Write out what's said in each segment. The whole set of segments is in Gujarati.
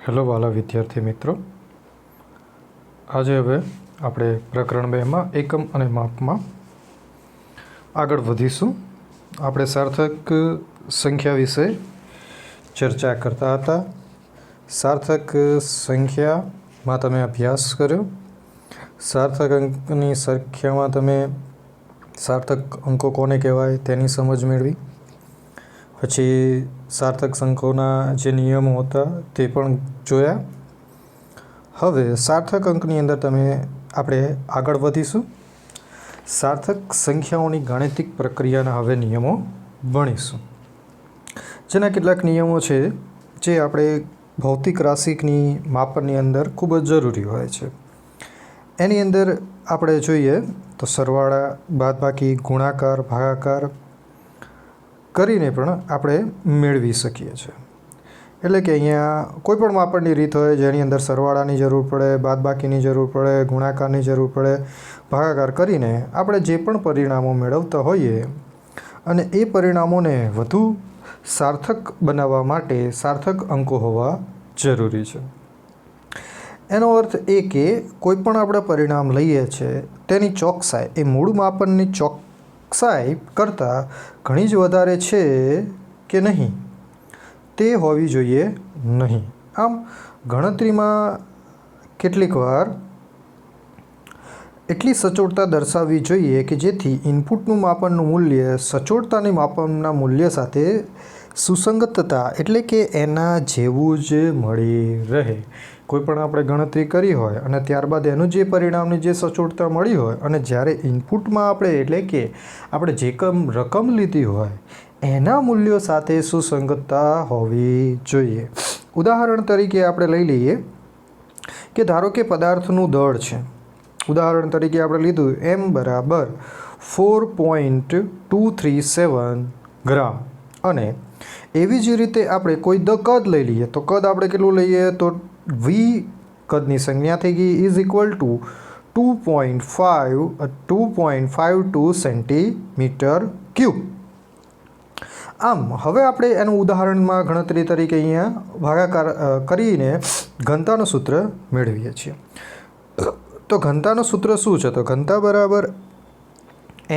હેલો વાલા વિદ્યાર્થી મિત્રો, આજે હવે આપણે પ્રકરણ 2માં એકમ અને માપમાં આગળ વધીશું. આપણે સાર્થક સંખ્યા વિશે ચર્ચા કરતા હતા. સાર્થક સંખ્યામાં તમે અભ્યાસ કર્યો. સાર્થક અંકની સંખ્યામાં તમે સાર્થક અંકો કોને કહેવાય તેની સમજ મેળવી. પછી સાર્થક અંકોના જે નિયમો હતા તે પણ જોયા. હવે સાર્થક અંકની અંદર આપણે આગળ વધીશું. સાર્થક સંખ્યાઓની ગાણિતિક પ્રક્રિયાના હવે નિયમો ભણીશું. જેના કેટલાક નિયમો છે જે આપણે ભૌતિક રાશિકની માપનની અંદર ખૂબ જ જરૂરી હોય છે. એની અંદર આપણે જોઈએ તો સરવાળા, બાદબાકી, ગુણાકાર, ભાગાકાર કરીને પણ આપણે મેળવી શકીએ છીએ. એટલે કે અહીંયા કોઈ પણ માપનની રીત હોય જેની અંદર સરવાળાની જરૂર પડે, બાદબાકીની જરૂર પડે, ગુણાકારની જરૂર પડે, ભાગાકાર કરીને આપણે જે પણ પરિણામો મેળવતા હોઈએ અને એ પરિણામોને વધુ સાર્થક બનાવવા માટે સાર્થક અંકો હોવા જરૂરી છે. એનો અર્થ એ કે કોઈ પણ આપણે પરિણામ લઈએ છીએ તેની ચોકસાઈ એ મૂળ માપનની ચોકસાઈ કરતાં ઘણી જ વધારે છે કે નહીં તે હોવી જોઈએ નહીં. આમ ગણતરીમાં કેટલીક વાર એટલી સચોટતા દર્શાવવી જોઈએ કે જેથી ઇનપુટનું માપનનું મૂલ્ય સચોટતાની માપનના મૂલ્ય સાથે સુસંગતતા એટલે કે એના જેવું જ મળી રહે. કોઈ પણ આપણે ગણતરી કરી હોય અને ત્યારબાદ એનું જે પરિણામની જે સચોટતા મળી હોય અને જ્યારે ઇનપુટમાં આપણે એટલે કે આપણે જે રકમ લીધી હોય એના મૂલ્યો સાથે સુસંગતતા હોવી જોઈએ. ઉદાહરણ તરીકે આપણે લઈ લઈએ કે ધારો કે પદાર્થનું દળ છે. ઉદાહરણ તરીકે આપણે લીધું m બરાબર 4.237 ગ્રામ અને એવી જ રીતે આપણે કોઈ કદ લઈ લઈએ તો કદ આપણે કેટલું લઈએ તો v કદની સંજ્ઞા થઈ ગઈ is equal to 2.52 centimetre cube. આમ હવે આપણે એનું ઉદાહરણમાં ગણતરી તરીકે અહીંયા ભાગાકાર કરીને ઘનતાનું સૂત્ર મેળવીએ છીએ. તો ઘનતાનું સૂત્ર શું છે? તો ઘનતા બરાબર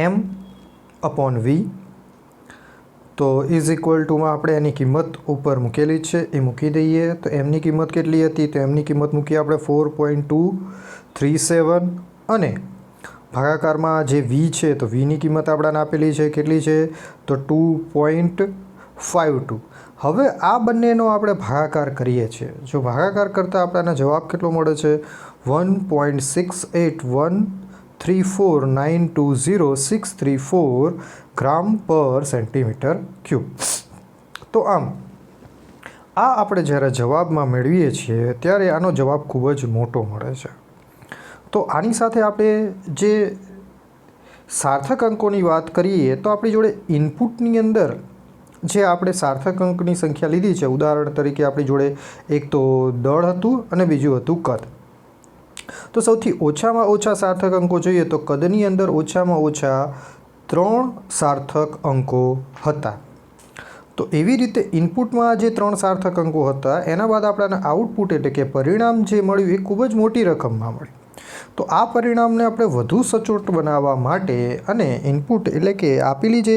m/v. તો ઇઝ ઇક્વલ ટુમાં આપણે એની કિંમત ઉપર મૂકેલી જ છે એ મૂકી દઈએ. તો એમની કિંમત કેટલી હતી? તો એમની કિંમત મૂકીએ આપણે 4.237 અને ભાગાકારમાં જે v છે તો vની કિંમત આપણને આપેલી છે કેટલી છે? તો 2.52. હવે આ બંનેનો આપણે ભાગાકાર કરીએ છીએ. જો ભાગાકાર કરતાં આપણને જવાબ કેટલો મળે છે? 1.68134920,634 ગ્રામ પર સેન્ટીમીટર ક્યુબ. તો આમ આ આપણે જ્યારે જવાબમાં મેળવીએ છીએ ત્યારે આનો જવાબ ખૂબ જ મોટો મળે છે. તો આની સાથે આપણે જે સાર્થક અંકોની વાત કરીએ તો આપણી જોડે ઇનપુટની અંદર જે આપણે સાર્થક અંકની સંખ્યા લીધી છે. ઉદાહરણ તરીકે આપણી જોડે એક તો દળ હતું અને બીજું હતું કદ. તો સૌથી ઓછામાં ઓછા સાર્થક અંકો જોઈએ તો કદની અંદર ઓછામાં ઓછા 3 સાર્થક અંકો હતા. તો એવી રીતે ઇનપુટમાં જે 3 સાર્થક અંકો હતા એના બાદ આપણને આઉટપુટ એટલે કે પરિણામ જે મળ્યું એ ખૂબ જ મોટી રકમમાં મળ્યું. તો આ પરિણામને આપણે વધુ સચોટ બનાવવા માટે અને ઇનપુટ એટલે કે આપેલી જે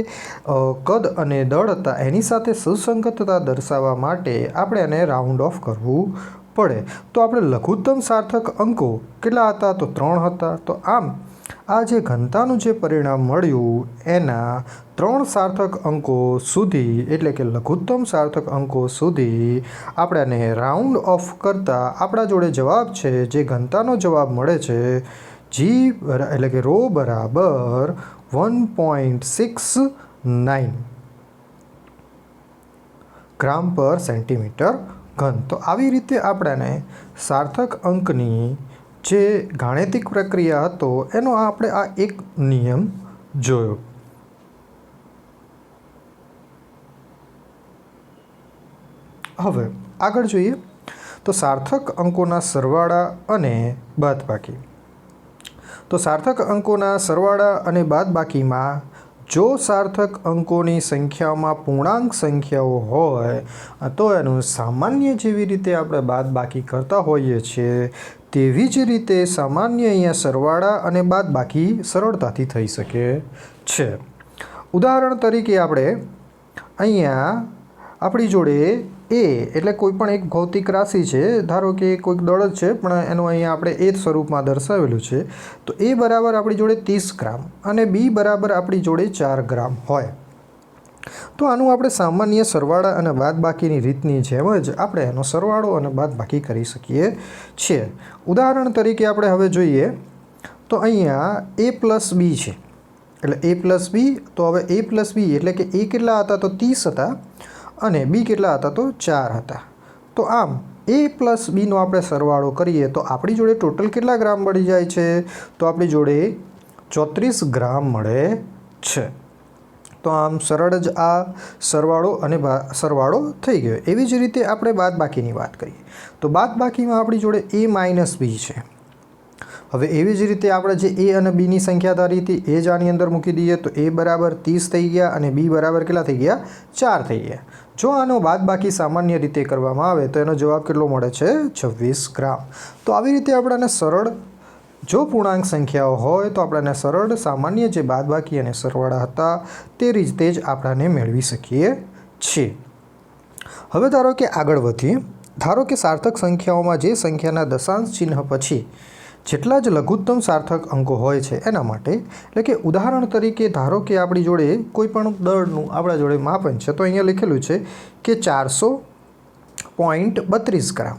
કદ અને દળ હતા એની સાથે સુસંગતતા દર્શાવવા માટે આપણે એને રાઉન્ડ ઓફ કરવું પડે. તો આપણે લઘુત્તમ સાર્થક અંકો કેટલા હતા? તો 3 હતા. તો આમ આ જે ઘનતાનું જે પરિણામ મળ્યું એના 3 સાર્થક અંકો સુધી એટલે કે લઘુત્તમ સાર્થક અંકો સુધી આપણે રાઉન્ડ ઓફ કરતાં આપણા જોડે જવાબ છે જે ઘનતાનો જવાબ મળે છે એટલે કે રો બરાબર 1.69 ગ્રામ પર સેન્ટીમીટર ઘન. તો આવી રીતે આપણને સાર્થક અંકની જે ગાણિતિક પ્રક્રિયા હતો એનો આપણે આ એક નિયમ જોયો. હવે આગળ જોઈએ તો સાર્થક અંકોના સરવાળા અને બાદબાકી. તો સાર્થક અંકોના સરવાળા અને બાદબાકીમાં જો સાર્થક અંકોની સંખ્યામાં પૂર્ણાંક સંખ્યાઓ હોય તો એનું સામાન્ય જેવી રીતે આપણે બાદબાકી કરતા હોઈએ છીએ તેવી જ રીતે સામાન્ય અહીંયા સરવાળા અને બાદબાકી સરળતાથી થઈ શકે છે. ઉદાહરણ તરીકે આપણે અહીંયા આપણી જોડે એટલે કોઈ પણ એક ભૌતિક રાશિ છે, ધારો કે કોઈક દળ જ છે પણ એનું અહીંયા આપણે એ સ્વરૂપમાં દર્શાવેલું છે. તો એ બરાબર આપણી જોડે 30 ગ્રામ અને બી બરાબર આપણી જોડે 4 ગ્રામ હોય તો આનું આપણે સામાન્ય સરવાળા અને બાદબાકીની રીતની જેમ જ આપણે એનો સરવાળો અને બાદબાકી કરી શકીએ છીએ. ઉદાહરણ તરીકે આપણે હવે જોઈએ તો અહીંયા a પ્લસ બી છે, એટલે a પ્લસ બી. તો હવે a પ્લસ બી એટલે કે એ કેટલા હતા તો 30 હતા અને બી કેટલા હતા તો 4 હતા. તો આમ a પ્લસ બીનો આપણે સરવાળો કરીએ તો આપણી જોડે ટોટલ કેટલા ગ્રામ મળી જાય છે તો આપણી જોડે 34 ગ્રામ મળે છે. તો આમ સરળ જ આ સરવાળો થઈ ગયો. એવી જ રીતે આપણે બાદબાકીની વાત કરીએ તો બાદબાકીમાં આપણી જોડે a માઇનસ બી છે. હવે એવી જ રીતે આપણે જે a અને બીની સંખ્યા ધારી હતી એ જ આની અંદર મૂકી દઈએ તો a બરાબર 30 થઈ ગયા અને b બરાબર કેટલા થઈ ગયા 4 થઈ ગયા. જો આનો બાદબાકી સામાન્ય રીતે કરવામાં આવે તો એનો જવાબ કેટલો મળે છે 26 ગ્રામ. તો આવી રીતે આપણને સરળ જો પૂર્ણાંક સંખ્યાઓ હોય તો આપણને સરળ સામાન્ય જે બાદબાકી અને સરવાળા હતા તે રીતે જ આપણને મેળવી શકીએ છીએ. હવે ધારો કે આગળ વધીએ. ધારો કે સાર્થક સંખ્યાઓમાં જે સંખ્યાના દશાંશ ચિહ્ન પછી જેટલા જ લઘુત્તમ સાર્થક અંકો હોય છે એના માટે, એટલે કે ઉદાહરણ તરીકે ધારો કે આપણી જોડે કોઈ પણ દળનું આપણા જોડે માપન છે તો અહીંયા લખેલું છે કે 400.32 ગ્રામ.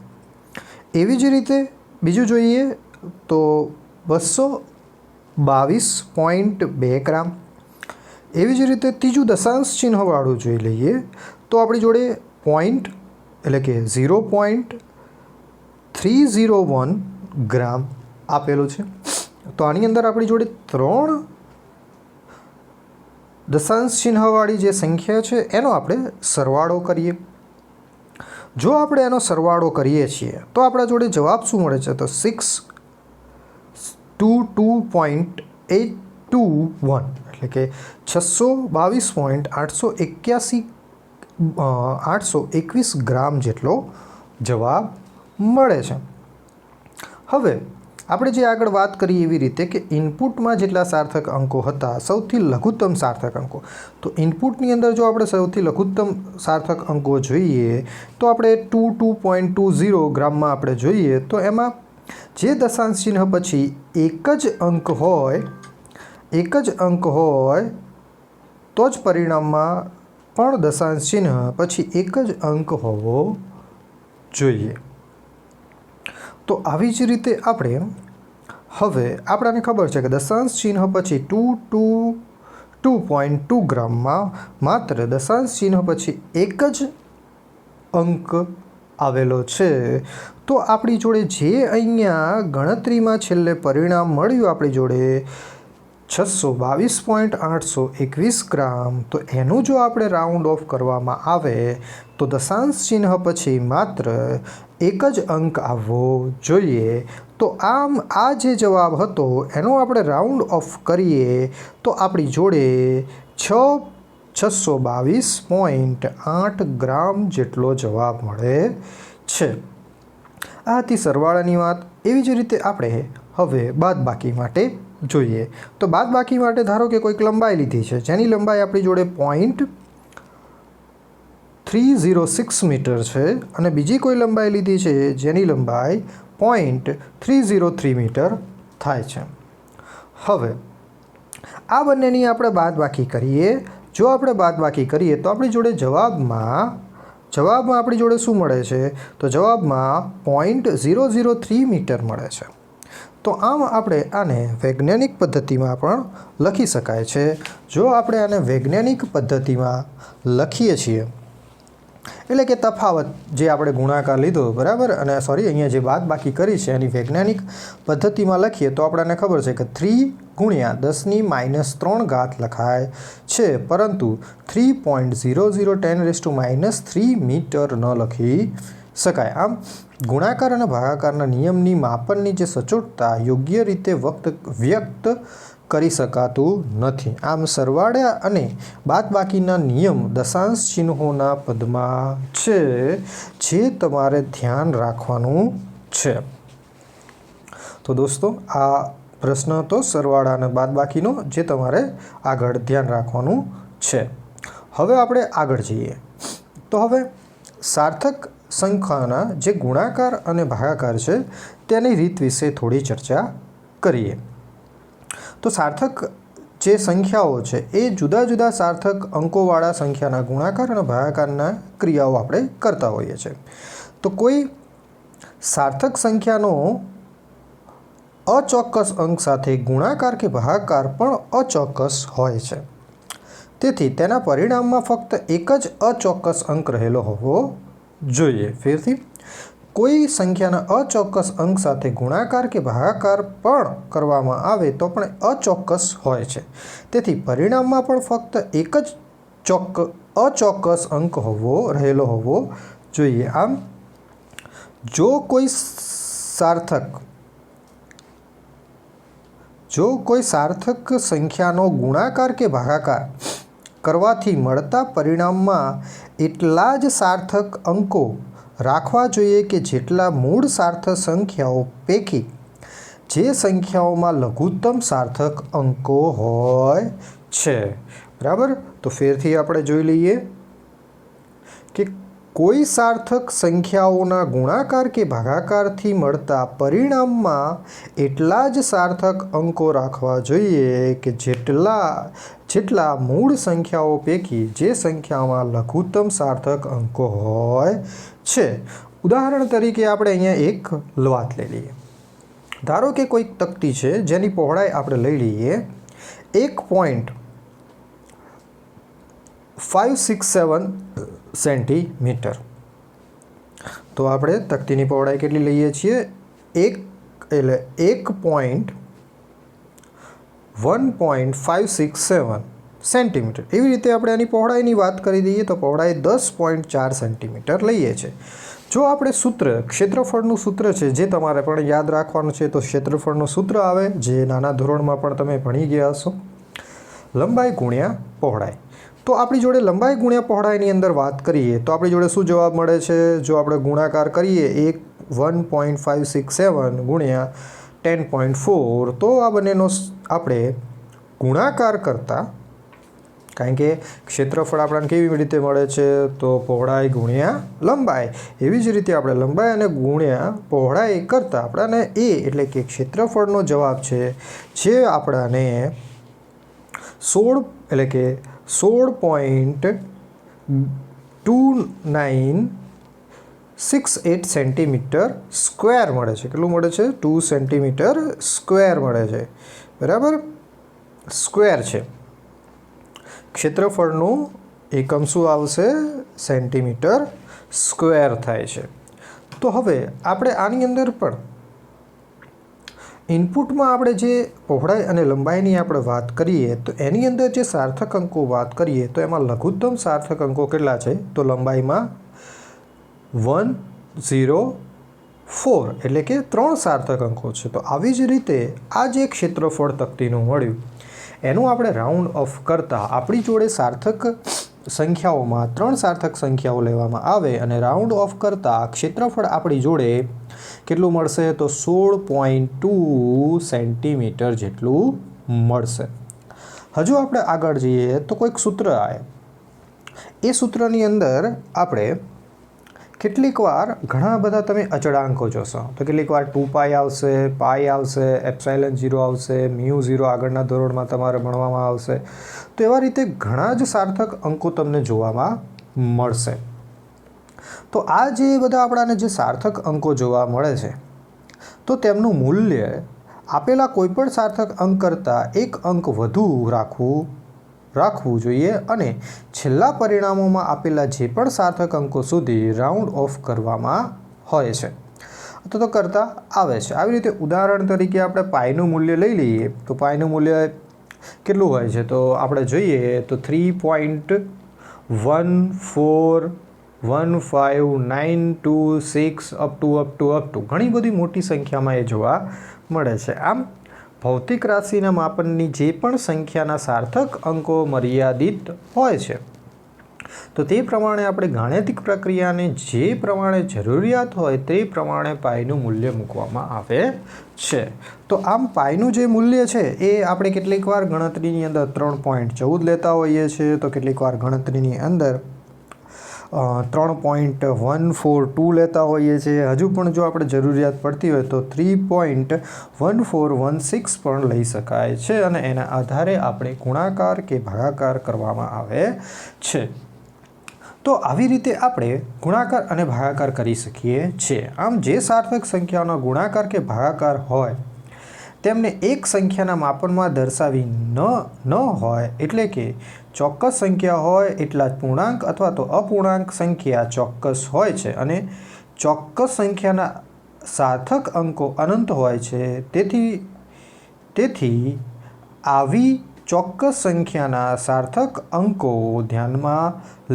એવી જ રીતે બીજું જોઈએ તો 222.2 ગ્રામ. એવી જ રીતે ત્રીજું દશાંશ ચિહ્નવાળું જોઈ લઈએ તો આપણી જોડે પોઈન્ટ એટલે કે 0.301 ગ્રામ આપેલું છે. તો આની અંદર આપણી જોડે 3 દશાંશ ચિહ્નવાળી જે સંખ્યા છે એનો આપણે સરવાળો કરીએ. જો આપણે એનો સરવાળો કરીએ છીએ તો આપણા જોડે જવાબ શું મળે છે તો 622.821 એટલે કે 622.821 ગ્રામ જેટલો જવાબ મળે છે. હવે આપણે જે આગળ વાત કરી એવી રીતે કે ઇનપુટમાં જેટલા સાર્થક અંકો હતા સૌથી લઘુત્તમ સાર્થક અંકો, તો ઇનપુટની અંદર જો આપણે સૌથી લઘુત્તમ સાર્થક અંકો જોઈએ તો આપણે 22.20 ગ્રામમાં આપણે જોઈએ તો એમાં જે દશાંશ ચિહ્ન પછી એક જ અંક હોય તો જ પરિણામમાં પણ દશાંશ ચિહ્ન પછી એક જ અંક હોવો જોઈએ. તો આવી જ રીતે આપણે હવે આપણને ખબર છે કે દશાંશ ચિહ્ન પછી 2.2 ગ્રામમાં માત્ર દશાંશ ચિહ્ન પછી એક જ અંક આવેલો છે. તો આપણી જોડે જે અહીંયા ગણતરીમાં છેલ્લે પરિણામ મળ્યું આપણી જોડે 622.821 ગ્રામ, તો એનું જો આપણે રાઉન્ડ ઓફ કરવામાં આવે તો દશાંશ ચિહ્ન પછી માત્ર એક જ અંક આવવો જોઈએ. તો આમ આ જે જવાબ હતો એનો આપણે રાઉન્ડ ઓફ કરીએ તો આપણી જોડે 622.8 ગ્રામ જેટલો જવાબ મળે છે. આ હતી સરવાળાની વાત. એવી જ રીતે આપણે હવે બાદબાકી માટે જોઈએ તો બાદબાકી માટે ધારો કે કોઈક લંબાઈ લીધી છે જેની લંબાઈ આપણી જોડે 0.306 મીટર છે અને બીજી કોઈ લંબાઈ લીધી છે જેની લંબાઈ 0.303 મીટર થાય છે. હવે આ બંનેની આપણે બાદબાકી કરીએ. જો આપણે બાદબાકી કરીએ તો આપણી જોડે જવાબમાં આપણી જોડે શું મળે છે તો જવાબમાં 0.003 મીટર મળે છે. તો આમ આપણે આને વૈજ્ઞાનિક પદ્ધતિમાં પણ લખી શકાય છે. જો આપણે આને વૈજ્ઞાનિક પદ્ધતિમાં લખીએ છીએ એટલે કે તફાવત જે આપણે ગુણાકાર લીધો બરાબર અને અહીંયા જે બાદબાકી કરી છે એની વૈજ્ઞાનિક પદ્ધતિમાં લખીએ તો આપણને ખબર છે કે 3 ગુણ્યા 10⁻³ લખાય છે, પરંતુ 3.0010⁻³ મીટર ન લખી શકાય. આમ ગુણાકાર અને ભાગાકારના નિયમની માપનની જે સચોટતા યોગ્ય રીતે વ્યક્ત કરી શકાતું નથી. આમ સરવાળા અને બાદબાકીના નિયમ દશાંશ ચિહ્નોના પદમાં છે, જે તમારે ધ્યાન રાખવાનું છે. તો દોસ્તો આ પ્રશ્ન હતો સરવાળા અને બાદબાકીનો, જે તમારે આગળ ધ્યાન રાખવાનું છે. હવે આપણે આગળ જઈએ. તો હવે સાર્થક સંખ્યાના જે ગુણાકાર અને ભાગાકાર છે તેની રીત વિશે થોડી ચર્ચા કરીએ. તો સાર્થક જે સંખ્યાઓ છે એ જુદા જુદા સાર્થક અંકોવાળા સંખ્યાના ગુણાકાર અને ભાગાકારના ક્રિયાઓ આપણે કરતા હોઈએ છીએ. તો કોઈ સાર્થક સંખ્યાનો અચોક્કસ અંક સાથે ગુણાકાર કે ભાગાકાર પણ અચોક્કસ હોય છે. તેથી તેના પરિણામમાં ફક્ત એક જ અચોક્કસ અંક રહેલો હોવો જોઈએ. ફરીથી, કોઈ સંખ્યાના અચોક્કસ અંક સાથે ગુણાકાર કે ભાગાકાર પણ કરવામાં આવે તો પણ અચોક્કસ હોય છે. તેથી પરિણામમાં પણ ફક્ત એક જ અચોક્કસ અંક રહેલો હોવો જોઈએ. આમ જો કોઈ સાર્થક સંખ્યાનો ગુણાકાર કે ભાગાકાર કરવાથી મળતા પરિણામમાં એટલા જ સાર્થક અંકો રાખવા જોઈએ કે જેટલા મૂળ સાર્થક સંખ્યાઓ પૈકી જે સંખ્યાઓમાં લઘુત્તમ સાર્થક અંકો હોય છે. બરાબર. તો ફેરથી આપણે જોઈ લઈએ કે કોઈ સાર્થક સંખ્યાઓના ગુણાકાર કે ભાગાકારથી મળતા પરિણામમાં એટલા જ સાર્થક અંકો રાખવા જોઈએ કે જેટલા મૂળ સંખ્યાઓ પૈકી જે સંખ્યામાં લઘુત્તમ સાર્થક અંકો હોય છે. ઉદાહરણ તરીકે આપણે અહીંયા એક વાત લઈ લઈએ. ધારો કે કોઈક તકતી છે જેની પહોળાઈ આપણે લઈ લઈએ 1.567 સેન્ટીમીટર. તો આપણે તકતીની પહોળાઈ કેટલી લઈએ છીએ? 1.567 સેન્ટીમીટર. એવી રીતે આપણે એની પહોળાઈની વાત કરી દઈએ તો પહોળાઈ 10.4 સેન્ટીમીટર લઈએ છીએ. જો આપણે ક્ષેત્રફળનું સૂત્ર છે જે તમારે પણ યાદ રાખવાનું છે, તો ક્ષેત્રફળનું સૂત્ર આવે જે નાના ધોરણમાં પણ તમે ભણી ગયા હશો, લંબાઈ ગુણ્યા પહોળાઈ. તો આપણી જોડે લંબાઈ ગુણ્યા પહોળાઈની અંદર વાત કરીએ તો આપણી જોડે શું જવાબ મળે છે? જો આપણે ગુણાકાર કરીએ 1.567 ગુણ્યા 10.4, તો આ બંનેનો આપણે ગુણાકાર કરતાં, કારણ કે ક્ષેત્રફળ આપણને કેવી રીતે મળે છે? તો પહોળાઈ ગુણ્યા લંબાઈ. એવી જ રીતે આપણે લંબાઈ અને ગુણ્યા પહોળાઈ કરતાં આપણાને એટલે કે ક્ષેત્રફળનો જવાબ છે જે આપણાને 16.2968 સેન્ટીમીટર સ્ક્વેર મળે છે. કેટલું મળે છે? 2 સેન્ટીમીટર સ્ક્વેર મળે છે. બરાબર. સ્ક્વેર છે. ક્ષેત્રફળનું એકમ શું આવશે? સેન્ટીમીટર સ્ક્વેર થાય છે. તો હવે આપણે આની અંદર પણ ઇનપુટમાં આપણે જે પહોળાઈ અને લંબાઈની આપણે વાત કરીએ તો એની અંદર જે સાર્થક અંકો વાત કરીએ તો એમાં લઘુત્તમ સાર્થક અંકો કેટલા છે? તો લંબાઈમાં 104 એટલે કે 3 સાર્થક અંકો છે. તો આવી જ રીતે આ જે ક્ષેત્રફળ તકતીનું મળ્યું એનું આપણે રાઉન્ડ ઓફ કરતાં આપણી જોડે સાર્થક સંખ્યાઓમાં 3 સાર્થક સંખ્યાઓ લેવામાં આવે અને રાઉન્ડ ઓફ કરતાં ક્ષેત્રફળ આપણી જોડે કેટલું મળશે? તો 16.2 સેન્ટીમીટર જેટલું મળશે. હજુ આપણે આગળ જઈએ તો કોઈક સૂત્ર આવે. એ સૂત્રની અંદર આપણે કેટલીક વાર ઘણા બધા તમે અચળાંકો જોશો. તો કેટલીક વાર 2π આવશે, પાઈ આવશે, એપ્સાઇલન 0 આવશે, મ્યુ 0 આગળના ધોરણમાં તમારે ભણવામાં આવશે. તો એવા રીતે ઘણા જ સાર્થક અંકો તમને જોવામાં મળશે. તો આ જે બધા આપણાને જે સાર્થક અંકો જોવા મળે છે તો તેમનું મૂલ્ય આપેલા કોઈપણ સાર્થક અંક કરતાં એક અંક વધુ રાખવું જોઈએ અને છેલ્લા પરિણામોમાં આપેલા જે પણ સાર્થક અંકો સુધી રાઉન્ડ ઓફ કરવામાં હોય છે તો કરતા આવે છે. આવી રીતે ઉદાહરણ તરીકે આપણે પાઈનું મૂલ્ય લઈ લઈએ તો પાઈનું મૂલ્ય કેટલું હોય છે? તો આપણે જોઈએ તો 3.1415926 અપ ટુ ઘણી બધી મોટી સંખ્યામાં એ જોવા મળે છે. આમ ભૌતિક રાશિના માપનની જે પણ સંખ્યાના સાર્થક અંકો મર્યાદિત હોય છે, તો તે પ્રમાણે આપણે ગાણિતિક પ્રક્રિયાને જે પ્રમાણે જરૂરિયાત હોય તે પ્રમાણે પાઈનું મૂલ્ય મૂકવામાં આવે છે. તો આમ પાઈનું જે મૂલ્ય છે એ આપણે કેટલીક વાર ગણતરીની અંદર 3.14 લેતા હોઈએ છીએ, તો કેટલીક વાર ગણતરીની અંદર 3.142 લેતા હોઈએ છીએ. હજુ પણ જો આપણે જરૂરિયાત પડતી હોય તો 3.1416 પણ લઈ શકાય છે અને એના આધારે આપણે ગુણાકાર કે ભાગાકાર કરવામાં આવે છે. તો આવી રીતે આપણે ગુણાકાર અને ભાગાકાર કરી શકીએ છીએ. આમ જે સાર્થક સંખ્યાનો ગુણાકાર કે ભાગાકાર હોય તેમને એક સંખ્યાના માપનમાં દર્શાવી ન હોય, એટલે કે ચોક્કસ સંખ્યા હોય એટલા જ પૂર્ણાંક અથવા તો અપૂર્ણાંક સંખ્યા ચોક્કસ હોય છે અને ચોક્કસ સંખ્યાના સાર્થક અંકો અનંત હોય છે. તેથી આવી ચોક્કસ સંખ્યાના સાર્થક અંકો ધ્યાનમાં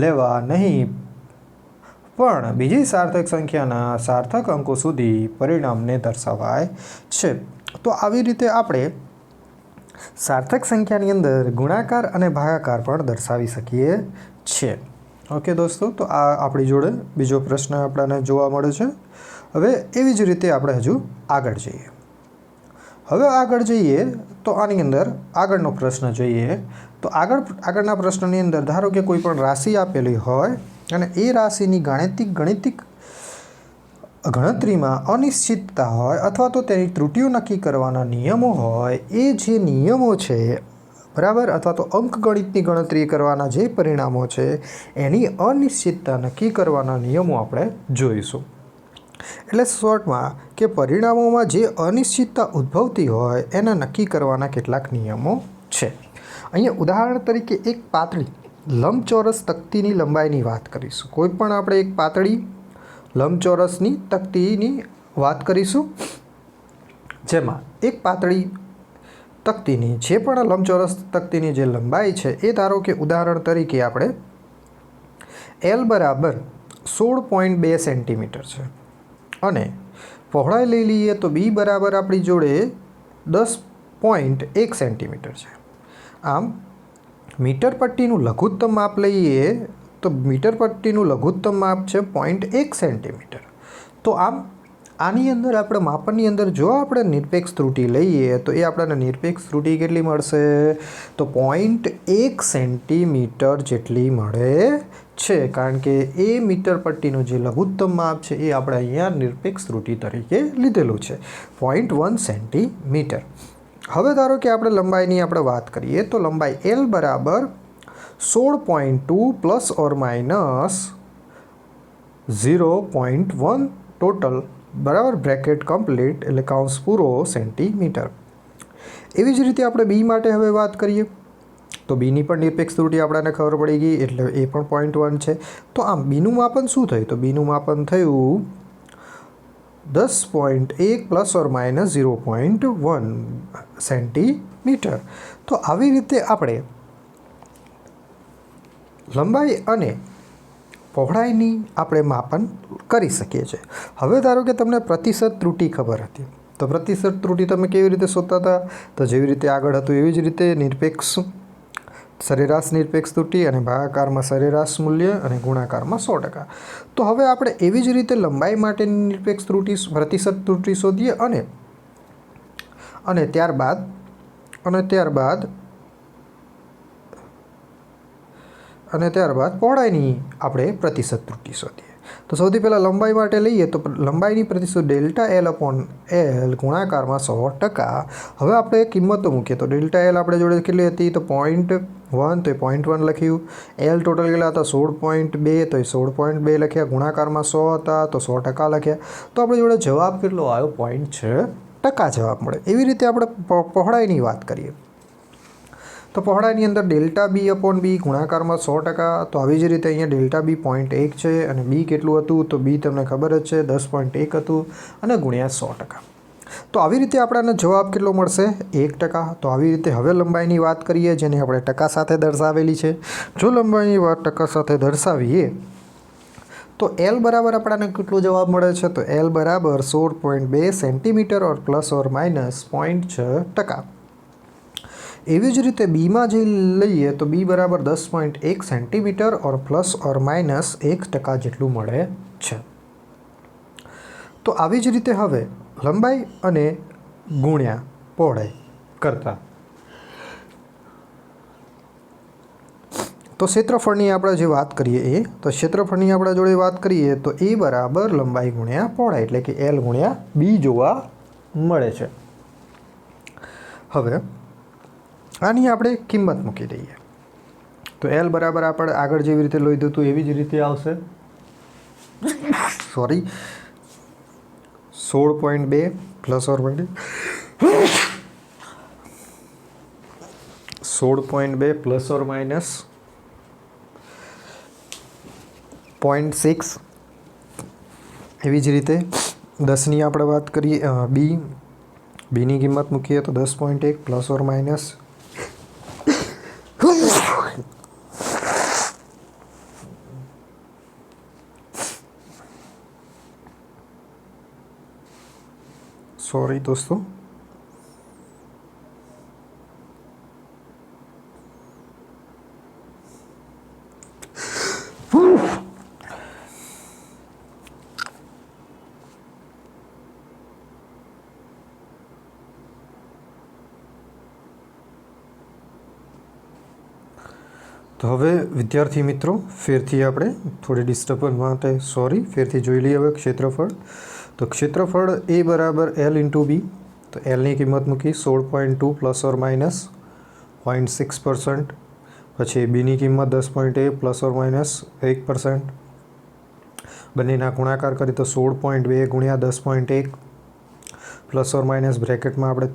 લેવા નહીં, પણ બીજી સાર્થક સંખ્યાના સાર્થક અંકો સુધી પરિણામને દર્શાવાય છે. તો આવી રીતે આપણે સાર્થક સંખ્યાની અંદર ગુણાકાર અને ભાગાકાર પણ દર્શાવી શકીએ છીએ. ઓકે દોસ્તો, તો આ આપણી જોડે બીજો પ્રશ્ન આપણને જોવા મળે છે. હવે એવી જ રીતે આપણે હજુ આગળ જઈએ. હવે આગળ જઈએ તો આની અંદર આગળનો પ્રશ્ન જોઈએ. તો આગળના પ્રશ્નની અંદર ધારો કે કોઈ પણ રાશિ આપેલી હોય અને એ રાશિની ગણતરીમાં અનિશ્ચિતતા હોય અથવા તો તેની ત્રુટિઓ નક્કી કરવાના નિયમો હોય, એ જે નિયમો છે બરાબર, અથવા તો અંકગણિતની ગણતરી કરવાના જે પરિણામો છે એની અનિશ્ચિતતા નક્કી કરવાના નિયમો આપણે જોઈશું. એટલે શોર્ટમાં કે પરિણામોમાં જે અનિશ્ચિતતા ઉદ્ભવતી હોય એના નક્કી કરવાના કેટલાક નિયમો છે. અહીંયા ઉદાહરણ તરીકે એક પાતળી લંબચોરસ તકતીની લંબાઈની વાત કરીશું. કોઈ પણ આપણે એક પાતળી લંબચોરસની તકતીની વાત કરીશું, જેમાં એક પાતળી તકતીની જે પણ લંબચોરસ તકતીની જે લંબાઈ છે એ ધારો કે ઉદાહરણ તરીકે આપણે L બરાબર 16.2 સેન્ટીમીટર છે અને પહોળાઈ લઈ લઈએ તો B બરાબર આપણી જોડે 10.1 સેન્ટીમીટર છે. આમ મીટર પટ્ટીનું લઘુત્તમ માપ લઈએ તો મીટર પટ્ટીનું લઘુત્તમ માપ છે 0.1 સેન્ટીમીટર. તો આમ આની અંદર આપણે માપનની અંદર જો આપણે નિરપેક્ષ ત્રુટિ લઈએ તો એ આપણને નિરપેક્ષ ત્રુટિ કેટલી મળશે? તો 0.1 સેન્ટીમીટર જેટલી મળે છે, કારણ કે એ મીટર પટ્ટીનું જે લઘુત્તમ માપ છે એ આપણે અહીંયા નિરપેક્ષ ત્રુટિ તરીકે લીધેલું છે 0.1 સેન્ટીમીટર. હવે ધારો કે આપણે લંબાઈની આપણે વાત કરીએ તો લંબાઈ L બરાબર 16.2 પ્લસ ઓર માઇનસ 0.1 ટોટલ બરાબર બ્રેકેટ કમ્પ્લીટ એટલે કૌંસ પૂરો સેન્ટીમીટર. એવી જ રીતે આપણે બી માટે હવે વાત કરીએ તો બીની પણ નિરપેક્ષ ત્રુટિ આપણને ખબર પડી ગઈ એટલે એ પણ 0.1 છે. તો આમ બીનું માપન શું થયું? તો બીનું માપન થયું 10.1 પ્લસ ઓર માઇનસ 0.1 સેન્ટીમીટર. તો આવી રીતે આપણે લંબાઈ અને પહોળાઈની આપણે માપન કરી શકીએ છીએ. હવે ધારો કે તમને પ્રતિશત ત્રુટિ ખબર હતી, તો પ્રતિશત ત્રુટિ તમે કેવી રીતે શોધતા હતા? તો જેવી રીતે આગળ હતું એવી જ રીતે નિરપેક્ષ સરેરાશ નિરપેક્ષ ત્રુટિ અને ભાગાકારમાં સરેરાશ મૂલ્ય અને ગુણાકારમાં 100%. તો હવે આપણે એવી જ રીતે લંબાઈ માટેની નિરપેક્ષ ત્રુટિ પ્રતિશત ત્રુટિ શોધીએ અને ત્યારબાદ પહોળાઈની આપણે પ્રતિશત ત્રુટિ શોધીએ. તો સૌથી પહેલાં લંબાઈ માટે લઈએ તો લંબાઈની પ્રતિશત ડેલ્ટા L/L ગુણાકારમાં 100%. હવે આપણે કિંમતો મૂકીએ તો ડેલ્ટા L આપણે જોડે કેટલી હતી? તો 0.1, તો એ 0.1 લખ્યું. L ટોટલ કેટલા હતા? 16.2, તો એ 16.2 લખ્યા. ગુણાકારમાં 100 હતા તો 100% લખ્યા. તો આપણી જોડે જવાબ કેટલો આવ્યો? 0.6% જવાબ મળે. એવી રીતે આપણે પહોળાઈની વાત કરીએ તો પહોળાઈની અંદર ડેલ્ટા B/B ગુણાકારમાં 100%. તો આવી જ રીતે અહીંયા ડેલ્ટા B 0.1 છે અને B કેટલું હતું? તો B તમને ખબર જ છે 10.1 હતું અને ગુણ્યા 100%. તો આવી રીતે આપણને જવાબ કેટલો મળશે? 1%. તો આવી રીતે હવે લંબાઈની વાત કરીએ જેને આપણે ટકા સાથે દર્શાવેલી છે. જો લંબાઈની વાત ટકા સાથે દર્શાવીએ તો એલ બરાબર આપણને કેટલો જવાબ મળે છે? તો એલ બરાબર 16.2 centimetre or plus or minus 0.6%. એવી જ રીતે બીમાં જે લઈએ તો બી બરાબર 10.1 centimetre or plus or minus 1% જેટલું મળે છે. તો આવી જ રીતે હવે લંબાઈ અને ગુણ્યા પહોળાઈ કરતા તો ક્ષેત્રફળની આપણે જે વાત કરીએ તો ક્ષેત્રફળની આપણે જોડે વાત કરીએ તો એ બરાબર લંબાઈ ગુણ્યા પહોળાઈ એટલે કે એલ ગુણ્યા બી જોવા મળે છે. હવે આની આપણે કિંમત મૂકી દઈએ તો એલ બરાબર આપણે આગળ જેવી રીતે લીધું હતું એવી જ રીતે આવશે. 16.2 plus or minus 16.2 plus or minus 0.6. એવી જ રીતે 10ની આપણે વાત કરીએ બીની કિંમત મૂકીએ તો 10.1 પ્લસ ઓર માઇનસ 0.6. તો હવે વિદ્યાર્થી મિત્રો ફેરથી આપણે થોડી ડિસ્ટર્બન્સ માટે ફેરથી જોઈ લઈએ હવે ક્ષેત્રફળ. તો ક્ષેત્રફળ એ બરાબર એલ ઇન્ટુ બી. તો એલની કિંમત મૂકી 16.2 પ્લસ ઓર માઇનસ 0.6%. પછી બીની કિંમત 10.1 પ્લસ ઓર માઇનસ 1%. બંનેના ગુણાકાર કરીએ તો 16.2 ગુણ્યા 10.1 પ્લસ ઓર માઇનસ બ્રેકેટમાં આપણે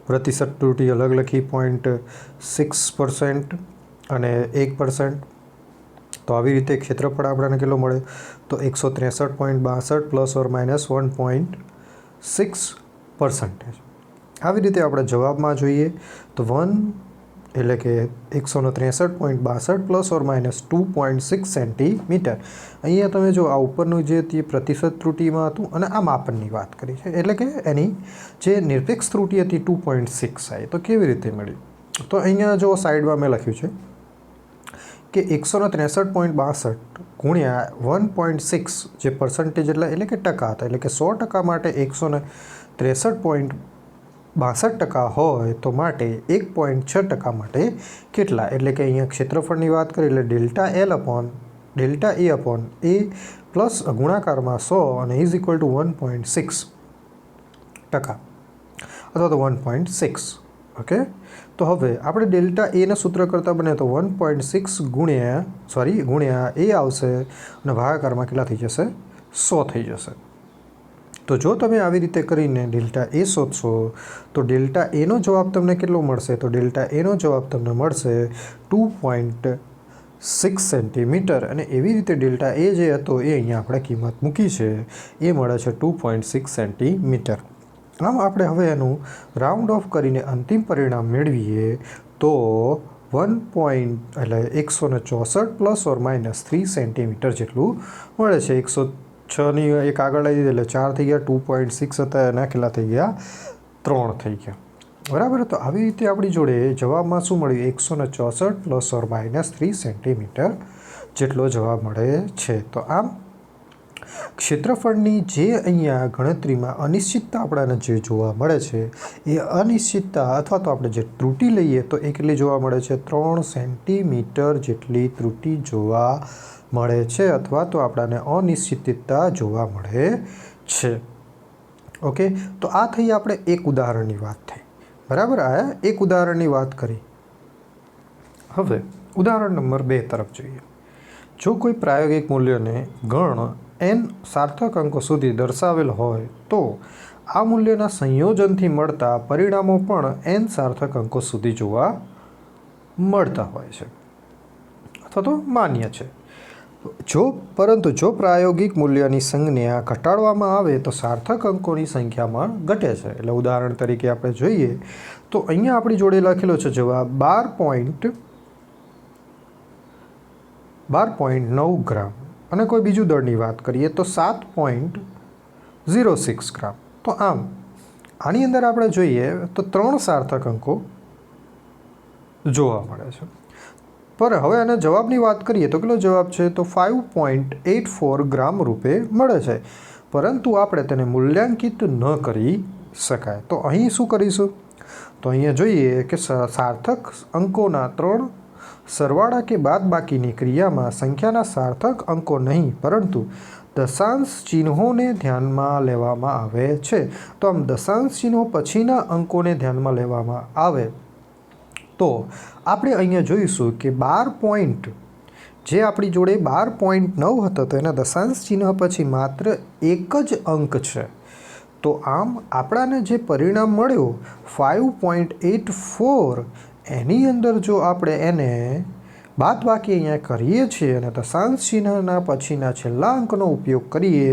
પ્રતિશત ત્રુટી અલગ લખી 0.6% અને 1%. તો આવી રીતે ક્ષેત્રફળ આપણને કેટલો મળે તો 163.62 પ્લસ ઓર માઇનસ 1.6%. આવી રીતે આપણે જવાબમાં જોઈએ તો 1 એટલે કે 163.62 પ્લસ ઓર માઇનસ 2.6 સેન્ટીમીટર. અહીંયા તમે જો આ ઉપરનું જે તે પ્રતિશત ત્રુટીમાં હતું અને આ માપનની વાત કરી છે એટલે કે એની જે નિરપેક્ષ ત્રુટી હતી 2.6 આવી. તો કેવી રીતે મળી? તો અહીંયા જો સાઈડમાં મેં લખ્યું છે કે 163.62 ગુણ્યા 1.6 જે પર્સન્ટેજ એટલે કે ટકા હતા એટલે કે 100% માટે 163.62% હોય તો માટે 1.6% માટે કેટલા? એટલે કે અહીંયા ક્ષેત્રફળની વાત કરીએ એટલે ડેલ્ટા એ અપોન એ પ્લસ ગુણાકારમાં 100 અને ઇઝ ઇક્વલ ટુ 1.6% અથવા તો 1.6. ઓકે. તો હવે આપણે ડેલ્ટા એના સૂત્ર કરતાં બને તો 1.6 ગુણ્યા એ આવશે અને ભાગાકારમાં કેટલા થઈ જશે? 100 થઈ જશે. તો જો તમે આવી રીતે કરીને ડેલ્ટા એ શોધશો તો ડેલ્ટા એનો જવાબ તમને કેટલો મળશે? તો ડેલ્ટા એનો જવાબ તમને મળશે 2.6 સેન્ટીમીટર. અને એવી રીતે ડેલ્ટા એ જે હતો એ અહીંયા આપણે કિંમત મૂકી છે એ મળે છે 2.6 સેન્ટીમીટર. આમ આપણે હવે એનું રાઉન્ડ ઓફ કરીને અંતિમ પરિણામ મેળવીએ તો 164 પ્લસ ઓર માઇનસ 3 સેન્ટીમીટર જેટલું મળે છે. 106ની એક આગળ લઈ દીધી એટલે 4 થઈ ગયા, 2.6 હતા એના કેટલા થઈ ગયા? 3 થઈ ગયા. બરાબર. તો આવી રીતે આપણી જોડે જવાબમાં શું મળ્યું? 164 પ્લસ ઓર માઇનસ 3 સેન્ટીમીટર જેટલો જવાબ મળે છે. તો આમ ક્ષેત્રફળની જે અહીંયા ગણતરીમાં અનિશ્ચિતતા આપણને જે જોવા મળે છે એ અનિશ્ચિતતા અથવા તો આપણે જે ત્રુટી લઈએ તો એ કેટલી જોવા મળે છે? 3 સેન્ટીમીટર જેટલી ત્રુટી જોવા મળે છે અથવા તો આપણને અનિશ્ચિતતા જોવા મળે છે. ઓકે. તો આ થઈ આપણે એક ઉદાહરણની વાત થઈ. બરાબર. આ એક ઉદાહરણની વાત કરી. હવે ઉદાહરણ નંબર 2 તરફ જોઈએ. જો કોઈ પ્રાયોગિક મૂલ્યને ગણ n સાર્થક અંકો સુધી દર્શાવેલ હોય તો આ મૂલ્યના સંયોજનથી મળતા પરિણામો પણ n સાર્થક અંકો સુધી જોવા મળતા હોય છે અથવા તો માન્ય છે. પરંતુ જો પ્રાયોગિક મૂલ્યની સંજ્ઞા ઘટાડવામાં આવે તો સાર્થક અંકોની સંખ્યામાં ઘટે છે. એટલે ઉદાહરણ તરીકે આપણે જોઈએ તો અહીંયા આપણી જોડે લખેલો છે જવાબ 12.9 ગ્રામ અને કોઈ બીજું દળની વાત કરીએ તો 7.06 ગ્રામ. તો આમ આની અંદર આપણે જોઈએ તો 3 સાર્થક અંકો જોવા મળે છે. પર હવે આના જવાબની વાત કરીએ તો કેટલો જવાબ છે તો 5.84 ગ્રામ રૂપે મળે છે. પરંતુ આપણે તેને મૂલ્યાંકિત ન કરી શકાય. તો અહીં શું કરીશું તો અહીંયા જોઈએ કે સાર્થક અંકોના 3 સરવાળા કે બાદબાકીની ક્રિયામાં સંખ્યાના સાર્થક અંકો નહીં પરંતુ દશાંશ ચિહ્નોને ધ્યાનમાં લેવામાં આવે છે. તો આમ દશાંશ ચિહ્નો પછીના અંકોને ધ્યાનમાં લેવામાં આવે તો આપણે અહીંયા જોઈશું કે 12 જે આપણી જોડે 12.9 હતો તો એના દશાંશ ચિહ્ન પછી માત્ર એક જ અંક છે. તો આમ આપણાને જે પરિણામ મળ્યું 5.84 એની અંદર જો આપણે એને બાદબાકી અહીંયા કરીએ છીએ અને દશાંશ ચિહ્નના પછીના છેલ્લા અંકનો ઉપયોગ કરીએ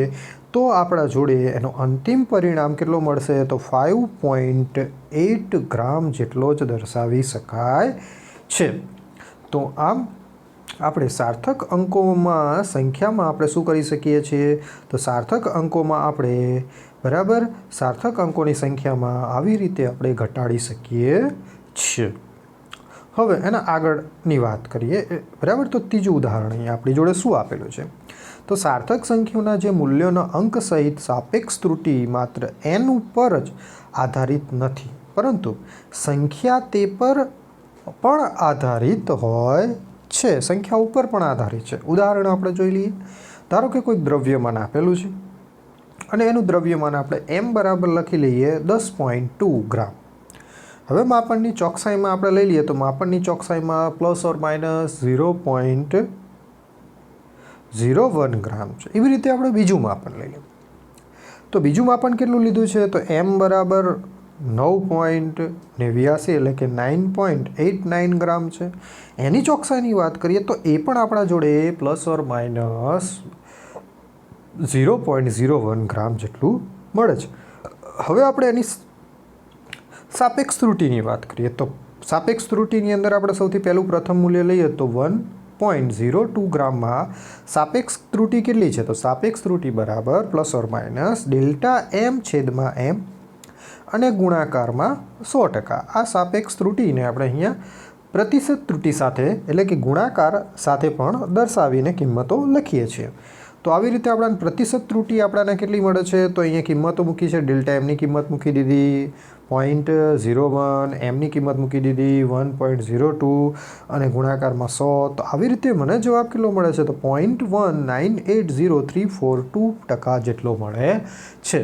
તો આપણા જોડે એનો અંતિમ પરિણામ કેટલો મળશે તો 5.8 ગ્રામ જેટલો જ દર્શાવી શકાય છે. તો આમ આપણે સાર્થક અંકોમાં સંખ્યામાં આપણે શું કરી શકીએ છીએ તો સાર્થક અંકોમાં આપણે બરાબર સાર્થક અંકોની સંખ્યામાં આવી રીતે આપણે ઘટાડી શકીએ છીએ. હવે એના આગળની વાત કરીએ બરાબર. તો ત્રીજું ઉદાહરણ અહીં આપણી જોડે શું આપેલું છે તો સાર્થક સંખ્યાઓના જે મૂલ્યોના અંક સહિત સાપેક્ષ ત્રુટિ માત્ર n ઉપર જ આધારિત નથી પરંતુ સંખ્યા તે પર પણ આધારિત હોય છે. સંખ્યા ઉપર પણ આધારિત છે. ઉદાહરણ આપણે જોઈ લઈએ. ધારો કે કોઈ દ્રવ્યમાન આપેલું છે અને એનું દ્રવ્યમાન આપણે m બરાબર લખી લઈએ 10.2 ગ્રામ. હવે માપનની ચોકસાઈમાં આપણે લઈ લઈએ તો માપનની ચોકસાઈમાં ±0.01 ગ્રામ છે. એવી રીતે આપણે બીજું માપન લઈ લઈએ તો બીજું માપન કેટલું લીધું છે તો m બરાબર 9.89 એટલે કે 9.89 ગ્રામ છે. એની ચોકસાઈની વાત કરીએ તો એ પણ આપણા જોડે ±0.01 ગ્રામ જેટલું મળે છે. હવે આપણે એની સાપેક્ષ ત્રુટિની વાત કરીએ તો સાપેક્ષ ત્રુટિની અંદર આપણે સૌથી પહેલું પ્રથમ મૂલ્ય લઈએ તો 1.02 ગ્રામમાં સાપેક્ષ ત્રુટિ કેટલી છે તો સાપેક્ષ ત્રુટિ બરાબર ±Δm/m અને ગુણાકારમાં 100%. આ સાપેક્ષ ત્રુટિને આપણે અહીંયા પ્રતિશત ત્રુટિ સાથે એટલે કે ગુણાકાર સાથે પણ દર્શાવીને કિંમતો લખીએ છીએ. તો આવી રીતે આપણાને પ્રતિશત ત્રુટિ આપણાને કેટલી મળે છે તો અહીંયા કિંમતો મૂકી છે. Δmની કિંમત મૂકી દીધી 0.01, mની કિંમત મૂકી દીધી 1.02 અને ગુણાકારમાં 100. તો આવી રીતે મને જવાબ કેટલો મળે છે તો 0.1980342% જેટલો મળે છે.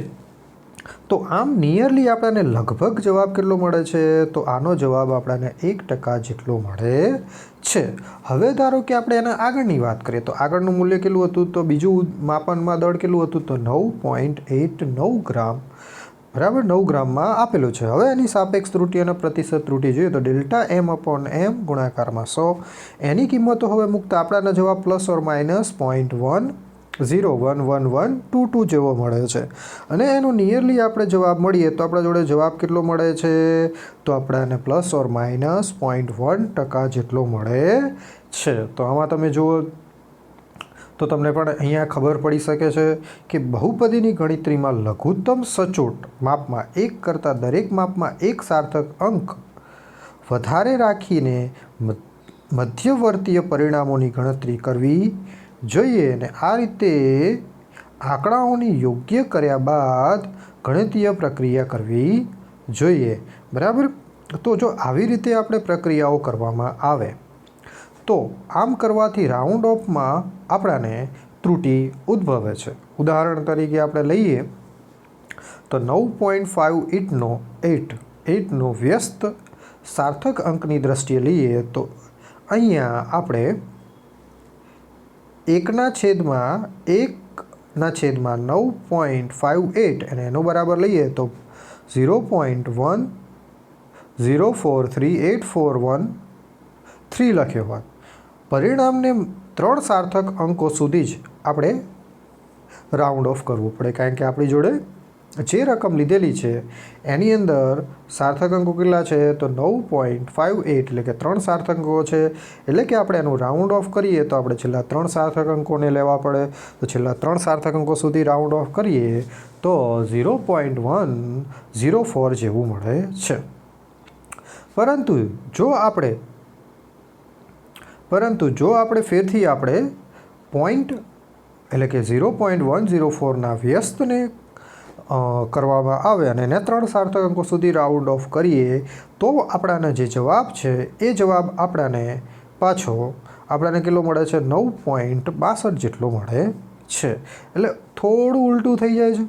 તો આમ નિયરલી આપણને લગભગ જવાબ કેટલો મળે છે તો આનો જવાબ આપણને 1% જેટલો મળે છે. હવે ધારો કે આપણે એના આગળની વાત કરીએ તો આગળનું મૂલ્ય કેટલું હતું તો બીજું માપનમાં દળ કેટલું હતું તો 9.89 ગ્રામ બરાબર 9 ગ્રામમાં આપેલું છે. હવે એની સાપેક્ષ ત્રુટિ અને પ્રતિશત ત્રુટિ જોઈએ તો Δm/m ગુણાકારમાં 100 એની કિંમતો હવે મૂકતા આપણાને જવાબ ±0.111122 જેવો મળે છે. અને એનો નિયરલી આપણે જવાબ મળીએ તો આપણા જોડે જવાબ કેટલો મળે છે તો આપણને ±0.1% જેટલો મળે છે. તો આમાં તમે જુઓ તો તમને પણ અહીંયા ખબર પડી શકે છે કે બહુપદીની ગણતરીમાં લઘુત્તમ સચોટ માપમાં એક કરતાં દરેક માપમાં એક સાર્થક અંક વધારે રાખીને મધ્યવર્તીય પરિણામોની ગણતરી કરવી જોઈએ અને આ રીતે આંકડાઓની યોગ્ય કર્યા બાદ ગણિતીય પ્રક્રિયા કરવી જોઈએ બરાબર. તો જો આવી રીતે આપણે પ્રક્રિયાઓ કરવામાં આવે તો આમ કરવાથી રાઉન્ડ ઓફમાં આપણાને ત્રુટિ ઉદ્ભવે છે. ઉદાહરણ તરીકે આપણે લઈએ તો 9.58નો વ્યસ્ત સાર્થક અંકની દ્રષ્ટિએ લઈએ તો અહીંયા આપણે 1/9.58 અને એનો બરાબર લઈએ તો 0.10438413 લખ્યો હોય. પરિણામને 3 સાર્થક અંકો સુધી જ આપણે રાઉન્ડ ઓફ કરવું પડે કારણ કે આપણી જોડે જે રકમ લીધેલી છે એની અંદર સાર્થક અંકો કેટલા છે તો 9.58 એટલે કે 3 સાર્થક અંકો છે. એટલે કે આપણે એનું રાઉન્ડ ઓફ કરીએ તો આપણે છેલ્લા 3 સાર્થક અંકોને લેવા પડે. તો છેલ્લા 3 સાર્થક અંકો સુધી રાઉન્ડ ઓફ કરીએ તો 0.104 જેવું મળે છે. પરંતુ જો આપણે ફેરથી આપણે પોઈન્ટ એટલે કે 0.104ના વ્યસ્તને કરવામાં આવે અને એને 3 સાર્થક અંકો સુધી રાઉન્ડ ઓફ કરીએ તો આપણાને જે જવાબ છે એ જવાબ આપણાને કેટલો મળે છે 9.62 જેટલો મળે છે. એટલે થોડું ઉલટું થઈ જાય છે.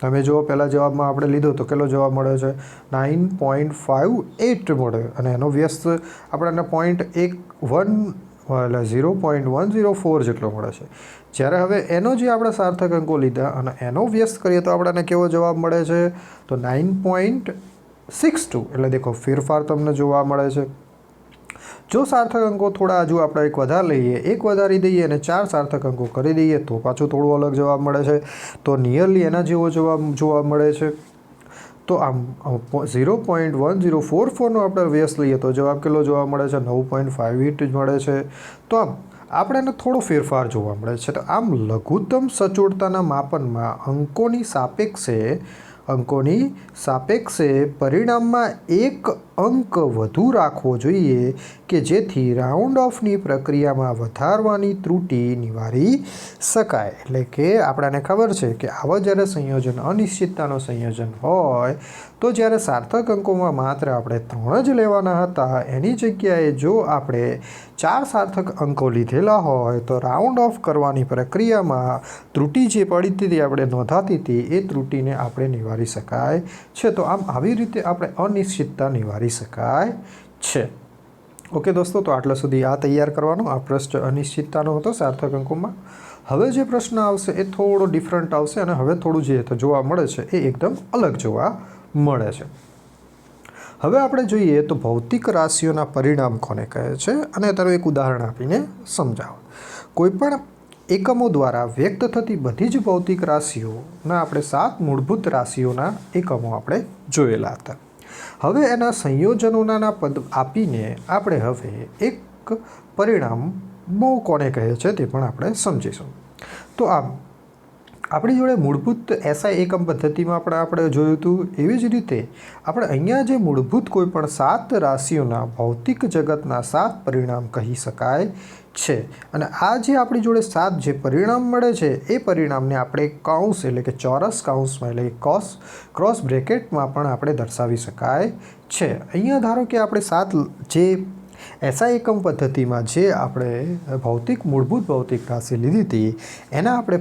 તમે જુઓ પહેલાં જવાબમાં આપણે લીધો તો કેટલો જવાબ મળે છે 9.58 મળે અને એનો વ્યસ્ત આપણને 0.104 જેટલો મળે છે. જ્યારે હવે એનો જે આપણે સાર્થક અંકો લીધા અને એનો વ્યસ્ત કરીએ તો આપણને કેવો જવાબ મળે છે તો 9.62 એટલે દેખો ફેરફાર તમને જોવા મળે છે. જો સાર્થક અંકો થોડા હજુ આપણે એક વધારી દઈએ અને 4 સાર્થક અંકો કરી દઈએ તો પાછું થોડું અલગ જવાબ મળે છે. તો નિયરલી એના જેવો જવાબ જોવા મળે છે. તો આમ 0.1044નો આપણે વ્યસ્ત લઈએ તો જવાબ કેટલો જોવા મળે છે 9.58 મળે છે. તો આમ આપણને થોડો ફેરફાર જોવા મળે છે. તો આમ લઘુત્તમ સચોટતાના માપનમાં અંકોની સાપેક્ષે પરિણામમાં એક અંક વધુ રાખવો જોઈએ કે જેથી રાઉન્ડ ઓફની પ્રક્રિયામાં વધારવાની ત્રુટી નિવારી શકાય. એટલે કે આપણને ખબર છે કે આવા જ્યારે સંયોજન અનિશ્ચિતતાનો સંયોજન હોય તો જ્યારે સાર્થક અંકોમાં માત્ર આપણે 3 જ લેવાના હતા એની જગ્યાએ જો આપણે 4 સાર્થક અંકો લીધેલા હોય તો રાઉન્ડ ઓફ કરવાની પ્રક્રિયામાં ત્રુટી જે પડી હતી આપણે નોંધાતી હતી એ ત્રુટીને આપણે નિવારી શકાય છે. તો આમ આવી રીતે આપણે અનિશ્ચિતતા નિવારી શકાય છે. ઓકે દોસ્તો, તો આટલા સુધી આ તૈયાર કરવાનો આ પ્રશ્ન અનિશ્ચિતતાનો હતો સાર્થક અંકોમાં. હવે જે પ્રશ્ન આવશે એ થોડો ડિફરન્ટ આવશે અને હવે થોડું જે જોવા મળે છે એ એકદમ અલગ જોવા મળે છે. હવે આપણે જોઈએ તો ભૌતિક રાશિઓના પરિણામ કોને કહે છે અને તેનું એક ઉદાહરણ આપીને સમજાવો. કોઈપણ એકમો દ્વારા વ્યક્ત થતી બધી જ ભૌતિક રાશિઓના આપણે 7 મૂળભૂત રાશિઓના એકમો આપણે જોયેલા હતા. હવે એના સંયોજનોના પદ આપીને આપણે હવે એક પરિણામો કોને કહે છે તે પણ આપણે સમજીશું. તો આમ આપણી જોડે મૂળભૂત એસઆઈ એકમ પદ્ધતિમાં આપણે જોયું હતું એવી જ રીતે આપણે અહીંયા જે મૂળભૂત કોઈપણ 7 રાશિઓના ભૌતિક જગતના 7 પરિણામ કહી શકાય છે. અને આ જે આપણી જોડે 7 જે પરિણામ મળે છે એ પરિણામને આપણે કૌંસ એટલે કે ચોરસ કૌંસમાં એટલે કે ક્રોસ બ્રેકેટમાં પણ આપણે દર્શાવી શકાય છે. અહીંયા ધારો કે આપણે 7 જે એસઆઈ એકમ પદ્ધતિમાં જે આપણે મૂળભૂત ભૌતિક રાશિ લીધી હતી એના આપણે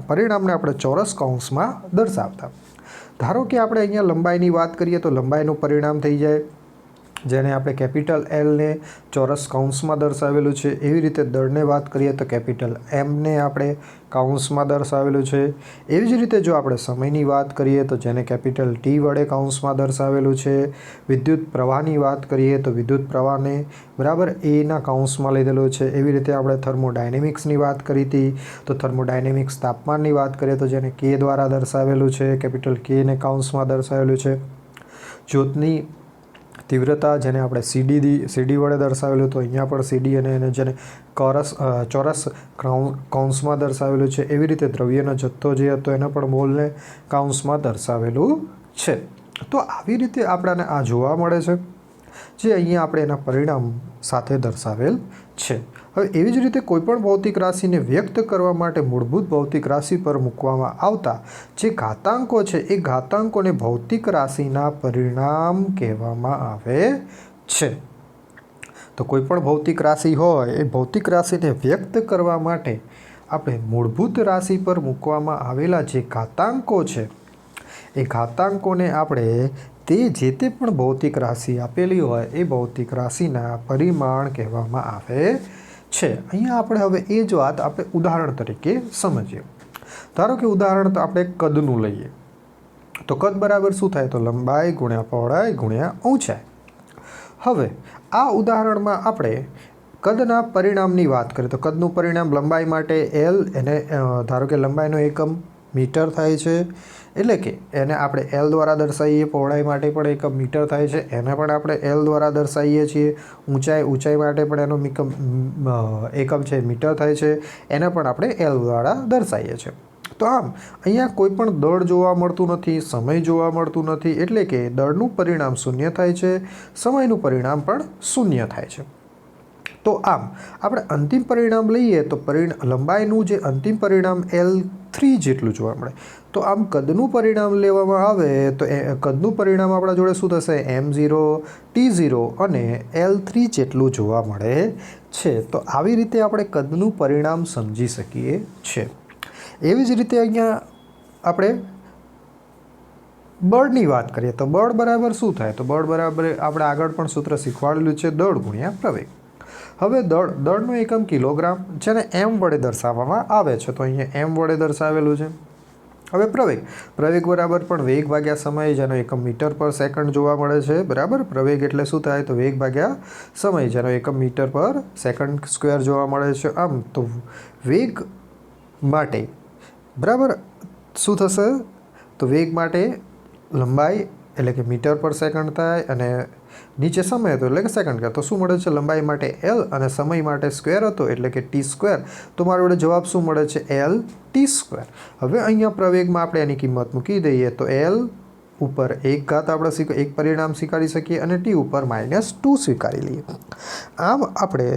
પરિણામને આપણે ચોરસ કૌંસમાં દર્શાવતા. ધારો કે આપણે અહીંયા લંબાઈની વાત કરીએ તો લંબાઈનું પરિણામ થઈ જાય જેને આપણે કેપિટલ એલને ચોરસ કૌંસમાં દર્શાવેલું છે. એવી રીતે દળને વાત કરીએ તો કેપિટલ એમને આપણે કૌંસમાં દર્શાવેલું છે. એવી જ રીતે જો આપણે સમયની વાત કરીએ તો જેને કેપિટલ ટી વડે કૌંસમાં દર્શાવેલું છે. વિદ્યુત પ્રવાહની વાત કરીએ તો વિદ્યુત પ્રવાહને બરાબર એના કૌંસમાં લીધેલું છે. એવી રીતે આપણે થર્મોડાયનેમિક્સની વાત કરી હતી તો થર્મોડાયનેમિક્સ તાપમાનની વાત કરીએ તો જેને કે દ્વારા દર્શાવેલું છે, કેપિટલ કેને કૌંસમાં દર્શાવેલું છે. જ્યોતની તીવ્રતા જેને આપણે સીડી વડે દર્શાવેલું તો અહીંયા પણ સીડી અને એને જેને ચોરસ કૌંસમાં દર્શાવેલું છે. એવી રીતે દ્રવ્યનો જથ્થો જે હતો એને પણ મોલને કૌંસમાં દર્શાવેલું છે. તો આવી રીતે આપણને આ જોવા મળે છે જે અહીંયા આપણે એના પરિણામ સાથે દર્શાવેલ છે. હવે એવી જ રીતે કોઈપણ ભૌતિક રાશિને વ્યક્ત કરવા માટે મૂળભૂત ભૌતિક રાશિ પર મૂકવામાં આવતા જે ઘાતાંકો છે એ ઘાતાંકોને ભૌતિક રાશિના પરિણામ કહેવામાં આવે છે. તો કોઈપણ ભૌતિક રાશિ હોય એ ભૌતિક રાશિને વ્યક્ત કરવા માટે આપણે મૂળભૂત રાશિ પર મૂકવામાં આવેલા જે ઘાતાંકો છે એ ઘાતાંકોને આપણે જે તે પણ ભૌતિક રાશિ આપેલી હોય એ ભૌતિક રાશિના પરિમાણ કહેવામાં આવે છે. અહીંયા આપણે હવે એ જ વાત આપણે ઉદાહરણ તરીકે સમજીએ. ધારો કે ઉદાહરણ તો આપણે કદનું લઈએ તો કદ બરાબર શું થાય તો લંબાઈ ગુણ્યા પહોળાઈ ગુણ્યા ઊંચાઈ. હવે આ ઉદાહરણમાં આપણે કદના પરિણામની વાત કરીએ તો કદનું પરિણામ લંબાઈ માટે એલ એને ધારો કે લંબાઈનો એકમ મીટર થાય છે, એટલે કે એને આપણે એલ દ્વારા દર્શાવીએ. પહોળાઈ માટે પણ એકમ મીટર થાય છે, એને પણ આપણે એલ દ્વારા દર્શાવીએ છીએ. ઊંચાઈ માટે પણ એનો એકમ છે મીટર થાય છે, એને પણ આપણે એલ દ્વારા દર્શાવીએ છીએ. તો આમ અહીંયા કોઈ પણ દળ જોવા મળતું નથી, સમય જોવા મળતું નથી, એટલે કે દળનું પરિણામ શૂન્ય થાય છે, સમયનું પરિણામ પણ શૂન્ય થાય છે. તો આમ આપણે અંતિમ પરિણામ લઈએ તો લંબાઈનું જે અંતિમ પરિણામ L3 જેટલું જોવા મળે. તો આમ કદનું પરિણામ લેવામાં આવે તો કદનું પરિણામ આપણા જોડે શું થશે? M0, T0 અને L3 જેટલું જોવા મળે છે. તો આવી રીતે આપણે કદનું પરિણામ સમજી શકીએ છીએ. એવી જ રીતે અહીંયા આપણે બળની વાત કરીએ તો બળ બરાબર શું થાય? તો બળ બરાબર આપણે આગળ પણ સૂત્ર શીખવાડેલું છે, દળ ગુણ્યા પ્રવેગ. હવે દળનો એકમ કિલોગ્રામ, જેને m વડે દર્શાવવામાં આવે છે. તો અહીંયા m વડે દર્શાવેલું છે. હવે પ્રવેગ બરાબર પણ વેગ ભાગ્યા સમય, જેનો એકમ મીટર પર સેકન્ડ જોવા મળે છે. બરાબર, પ્રવેગ એટલે શું થાય? તો વેગ ભાગ્યા સમય, જેનો એકમ મીટર પર સેકન્ડ સ્ક્વેર જોવા મળે છે. આમ તો વેગ માટે બરાબર શું થશે? તો વેગ માટે લંબાઈ એટલે કે મીટર પર સેકન્ડ થાય, અને નીચે સમય હતો એટલે કે સેકન્ડ કરે. તો શું મળે છે? લંબાઈ માટે L અને સમય માટે સ્ક્વેર હતો એટલે કે T². તો મારો વડે જવાબ શું મળે છે? LT². હવે અહીંયા પ્રવેગમાં આપણે એની કિંમત મૂકી દઈએ તો L ઉપર 1 ઘાત આપણે એક પરિણામ સ્વીકારી શકીએ અને T ઉપર -2 સ્વીકારી લઈએ. આમ આપણે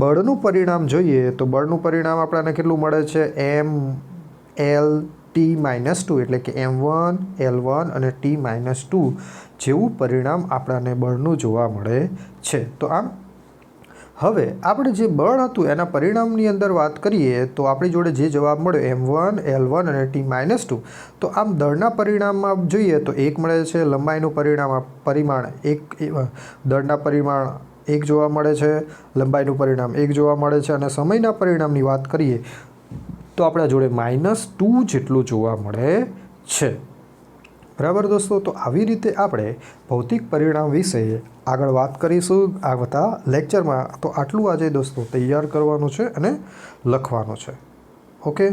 બળનું પરિણામ જોઈએ તો બળનું પરિણામ આપણને કેટલું મળે છે? MLT-2 એટલે કે M1, L1 અને T-2 જેવું પરિણામ આપણને બળનું જોવા મળે છે. તો આમ હવે આપણે જે બળ હતું એના પરિણામની અંદર વાત કરીએ તો આપણી જોડે જે જવાબ મળ્યો M1, L1 અને T-2. તો આમ દળના પરિણામમાં જોઈએ તો 1 મળે છે, લંબાઈનું પરિમાણ 1, દળના પરિમાણ 1 જોવા મળે છે, લંબાઈનું પરિણામ 1 જોવા મળે છે, અને સમયના પરિણામની વાત કરીએ તો આપણા જોડે -2 જેટલું જોવા મળે છે. બરાબર દોસ્તો, તો આવી રીતે આપણે ભૌતિક પરિણામ વિશે આગળ વાત કરીશું આવતા લેક્ચરમાં. તો આટલું આજે દોસ્તો તૈયાર કરવાનું છે અને લખવાનું છે. ઓકે.